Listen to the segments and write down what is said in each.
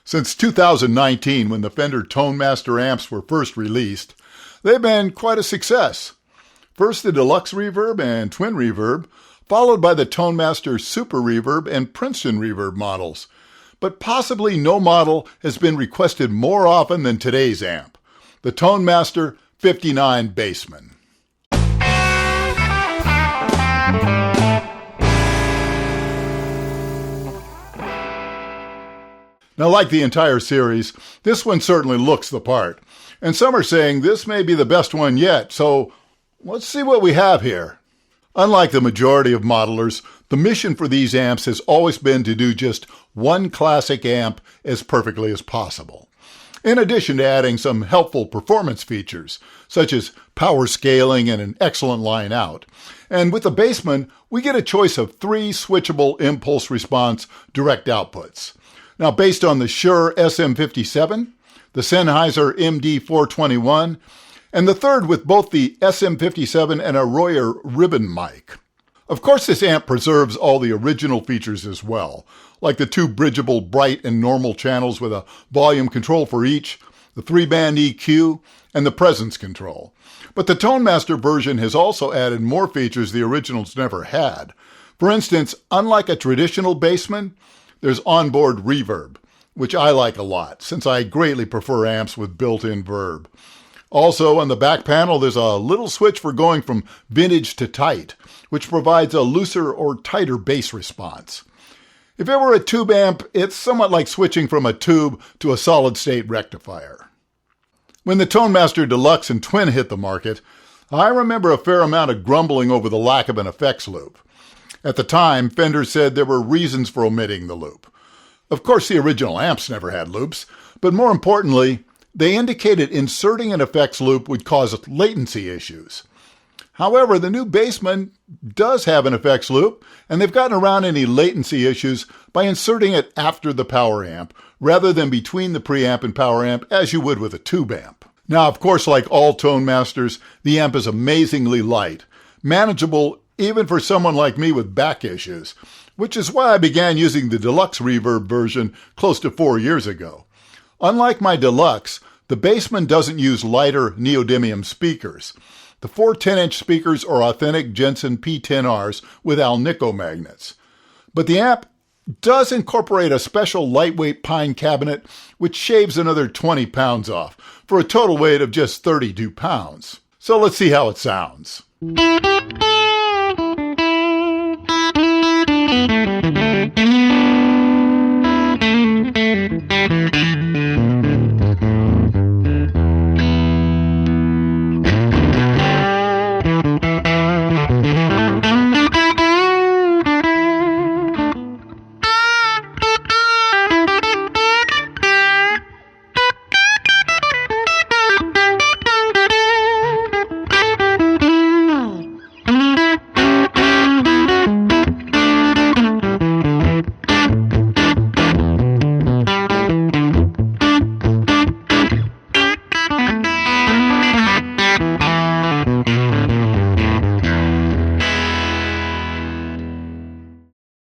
Since 2019, when the Fender Tone Master amps were first released, they've been quite a success. First the Deluxe Reverb and Twin Reverb, followed by the Tone Master Super Reverb and Princeton Reverb models. But possibly no model has been requested more often than today's amp, the Tone Master 59 Bassman. Now, like the entire series, this one certainly looks the part. And some are saying this may be the best one yet, so let's see what we have here. Unlike the majority of modelers, the mission for these amps has always been to do just one classic amp as perfectly as possible. In addition to adding some helpful performance features, such as power scaling and an excellent line out. And with the Bassman, we get a choice of 3 switchable impulse response direct outputs. Now, based on the Shure SM57, the Sennheiser MD421, and the third with both the SM57 and a Royer ribbon mic. Of course, this amp preserves all the original features as well, like the 2 bridgeable bright and normal channels with a volume control for each, the 3-band EQ, and the presence control. But the Tone Master version has also added more features the originals never had. For instance, unlike a traditional Bassman, there's onboard reverb, which I like a lot, since I greatly prefer amps with built-in verb. Also, on the back panel, there's a little switch for going from vintage to tight, which provides a looser or tighter bass response. If it were a tube amp, it's somewhat like switching from a tube to a solid-state rectifier. When the Tone Master Deluxe and Twin hit the market, I remember a fair amount of grumbling over the lack of an effects loop. At the time, Fender said there were reasons for omitting the loop. Of course, the original amps never had loops, but more importantly, they indicated inserting an effects loop would cause latency issues. However, the new Bassman does have an effects loop, and they've gotten around any latency issues by inserting it after the power amp, rather than between the preamp and power amp as you would with a tube amp. Now, of course, like all Tone Masters, the amp is amazingly light, manageable even for someone like me with back issues, which is why I began using the Deluxe Reverb version close to 4 years ago. Unlike my Deluxe, the Bassman doesn't use lighter neodymium speakers. The 4 10-inch speakers are authentic Jensen P10Rs with Alnico magnets. But the amp does incorporate a special lightweight pine cabinet, which shaves another 20 pounds off, for a total weight of just 32 pounds. So let's see how it sounds.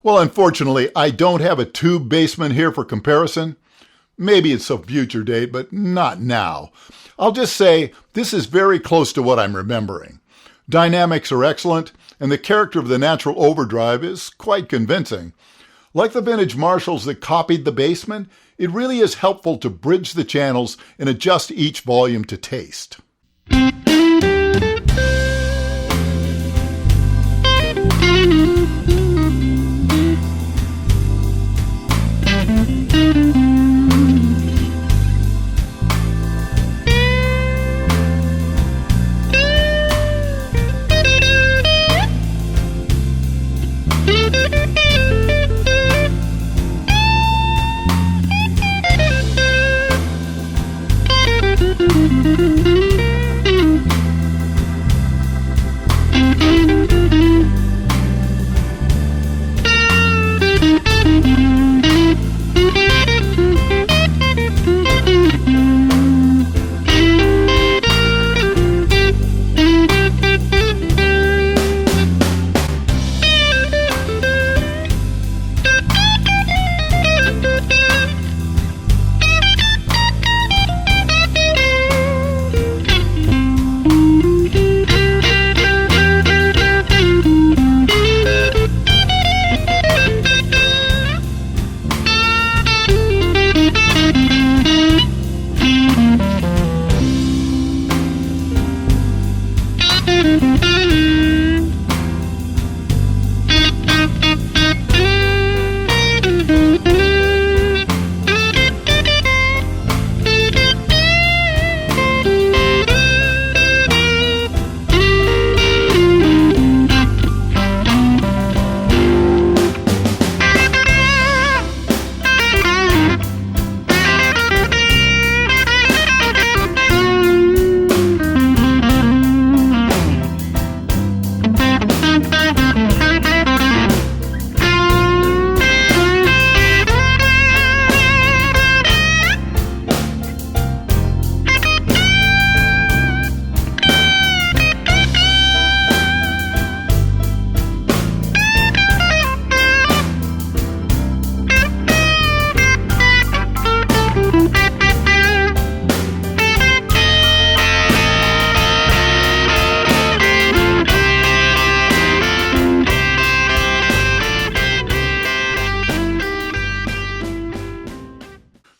Well, unfortunately, I don't have a tube Bassman here for comparison. Maybe it's a future date, but not now. I'll just say this is very close to what I'm remembering. Dynamics are excellent, and the character of the natural overdrive is quite convincing. Like the vintage Marshalls that copied the Bassman, it really is helpful to bridge the channels and adjust each volume to taste.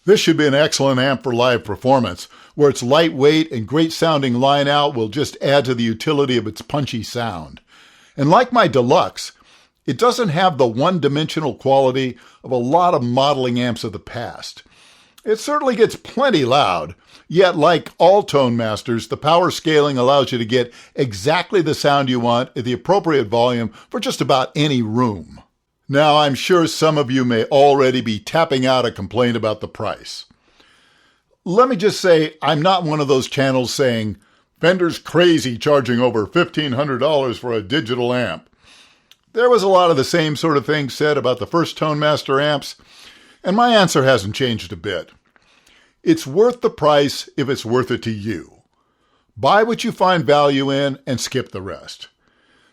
This should be an excellent amp for live performance, where its lightweight and great sounding line out will just add to the utility of its punchy sound. And like my Deluxe, it doesn't have the one-dimensional quality of a lot of modeling amps of the past. It certainly gets plenty loud, yet like all Tone Masters, the power scaling allows you to get exactly the sound you want at the appropriate volume for just about any room. Now, I'm sure some of you may already be tapping out a complaint about the price. Let me just say, I'm not one of those channels saying, Fender's crazy charging over $1,500 for a digital amp. There was a lot of the same sort of thing said about the first Tone Master amps, and my answer hasn't changed a bit. It's worth the price if it's worth it to you. Buy what you find value in and skip the rest.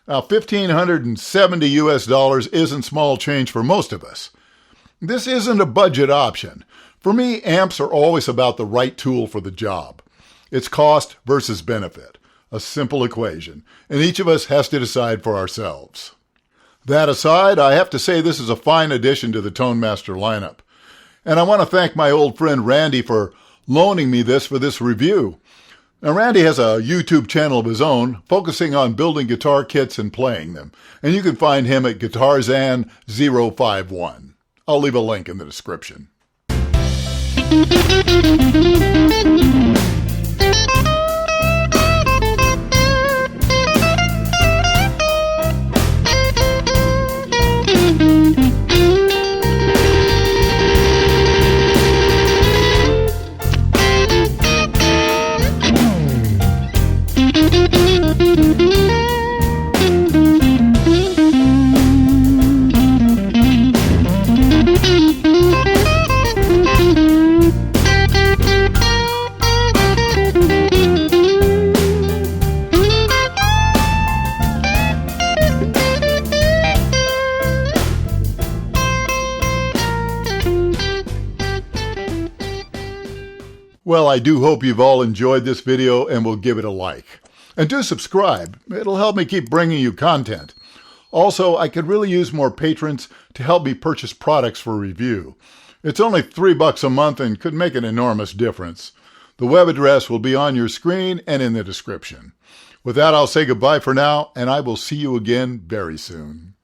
Now, $1,570 US isn't small change for most of us. This isn't a budget option. For me, amps are always about the right tool for the job. It's cost versus benefit, a simple equation, and each of us has to decide for ourselves. That aside, I have to say this is a fine addition to the Tone Master lineup. And I want to thank my old friend Randy for loaning me this for this review. Now, Randy has a YouTube channel of his own, focusing on building guitar kits and playing them, and you can find him at GuitarZan051. I'll leave a link in the description. Well, I do hope you've all enjoyed this video and will give it a like. And do subscribe. It'll help me keep bringing you content. Also, I could really use more patrons to help me purchase products for review. It's only $3 a month and could make an enormous difference. The web address will be on your screen and in the description. With that, I'll say goodbye for now, and I will see you again very soon.